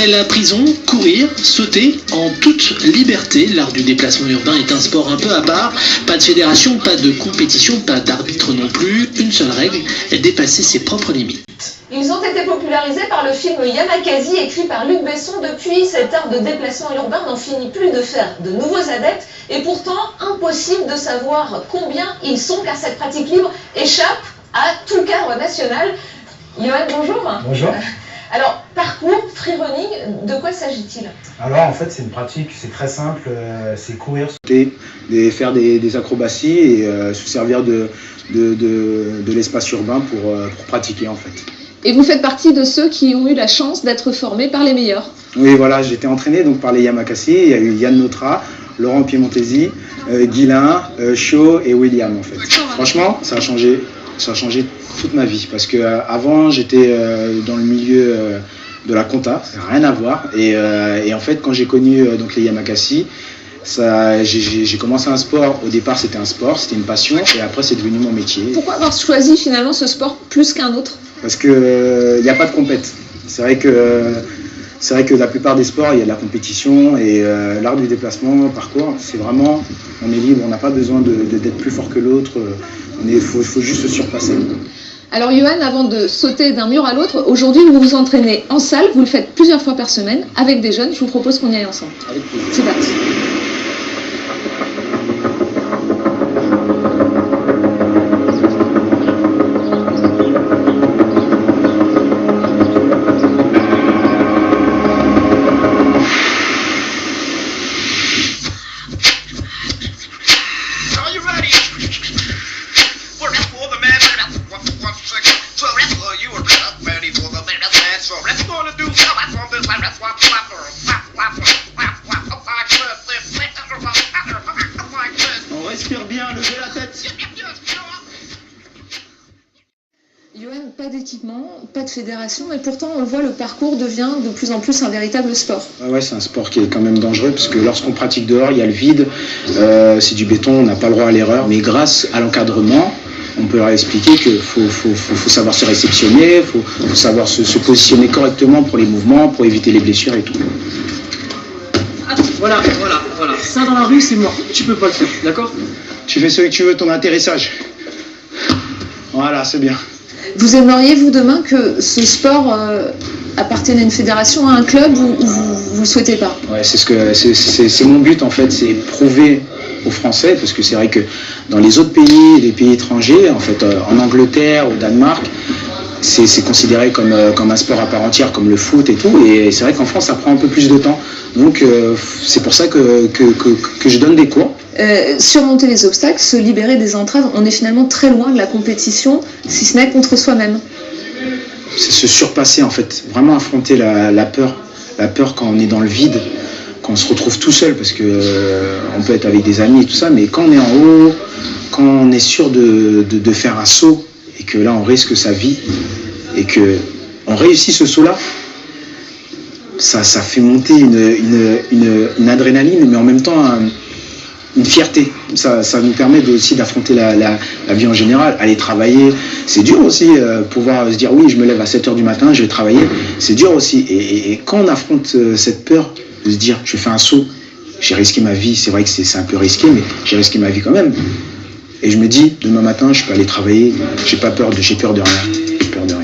Après la prison, courir, sauter en toute liberté. L'art du déplacement urbain est un sport un peu à part. Pas de fédération, pas de compétition, pas d'arbitre non plus. Une seule règle, dépasser ses propres limites. Ils ont été popularisés par le film Yamakasi, écrit par Luc Besson. Depuis, cet art de déplacement urbain n'en finit plus de faire de nouveaux adeptes. Et pourtant, impossible de savoir combien ils sont, car cette pratique libre échappe à tout le cadre national. Johan, bonjour. Bonjour. Alors, parcours, freerunning, de quoi s'agit-il? Alors en fait c'est une pratique, c'est très simple, c'est courir, sauter, faire des acrobaties et se servir de l'espace urbain pour pratiquer en fait. Et vous faiってpartie de ceux qui ont eu la chance d'être formés par les meilleurs? Oui voilà, j'ai été entraîné donc par les Yamakasi, il y a eu Yann Notra, Laurent Piemontesi, Guilain, Cho et William en fait. Franchement ça a changé toute ma vie parce que avant j'étais dans le milieu de la compta, ça n'a rien à voir et en fait quand j'ai connu donc les Yamakasi, j'ai commencé un sport. Au départ c'était un sport, c'était une passion et après c'est devenu mon métier. Pourquoi avoir choisi finalement ce sport plus qu'un autre? Parce que il n'y a pas de compète. C'est vrai que la plupart des sports il y a de la compétition et l'art du déplacement, parcours, c'est vraiment on est libre, on n'a pas besoin d'être plus fort que l'autre. Il faut juste se surpasser. Alors Johan, avant de sauter d'un mur à l'autre, aujourd'hui vous vous entraînez en salle, vous le faites plusieurs fois par semaine avec des jeunes. Je vous propose qu'on y aille ensemble. Avec plaisir. C'est parti. On respire bien, levez la tête. Johan, pas d'équipement, pas de fédération, mais pourtant on le voit, le parcours devient de plus en plus un véritable sport. Ouais, c'est un sport qui est quand même dangereux parce que lorsqu'on pratique dehors, il y a le vide, c'est du béton, on n'a pas le droit à l'erreur. Mais grâce à l'encadrement, on peut leur expliquer qu'il faut savoir se réceptionner, il faut savoir se positionner correctement pour les mouvements, pour éviter les blessures et tout. Voilà. Ça dans la rue, c'est mort. Tu peux pas le faire, d'accord? Tu fais ce que tu veux, ton atterrissage. Voilà, c'est bien. Vous aimeriez, vous, demain, que ce sport appartienne à une fédération, à un club, ou vous le souhaitez pas? Ouais, c'est mon but en fait, c'est prouver aux Français, parce que c'est vrai que dans les autres pays, les pays étrangers, en fait, en Angleterre, au Danemark, c'est considéré comme un sport à part entière, comme le foot et tout, et c'est vrai qu'en France, ça prend un peu plus de temps. Donc c'est pour ça que je donne des cours. Surmonter les obstacles, se libérer des entraves, on est finalement très loin de la compétition, si ce n'est contre soi-même. C'est se surpasser en fait, vraiment affronter la peur quand on est dans le vide, quand on se retrouve tout seul, parce que on peut être avec des amis et tout ça, mais quand on est en haut, quand on est sûr de faire un saut, et que là on risque sa vie, et que on réussit ce saut-là, ça fait monter une adrénaline, mais en même temps une fierté. Ça nous permet aussi d'affronter la vie en général, aller travailler. C'est dur aussi, pouvoir se dire oui, je me lève à 7h du matin, je vais travailler. C'est dur aussi. Et quand on affronte cette peur de se dire je fais un saut, j'ai risqué ma vie, c'est vrai que c'est un peu risqué, mais j'ai risqué ma vie quand même. Et je me dis, demain matin, je peux aller travailler, j'ai peur de rien. J'ai peur de rien.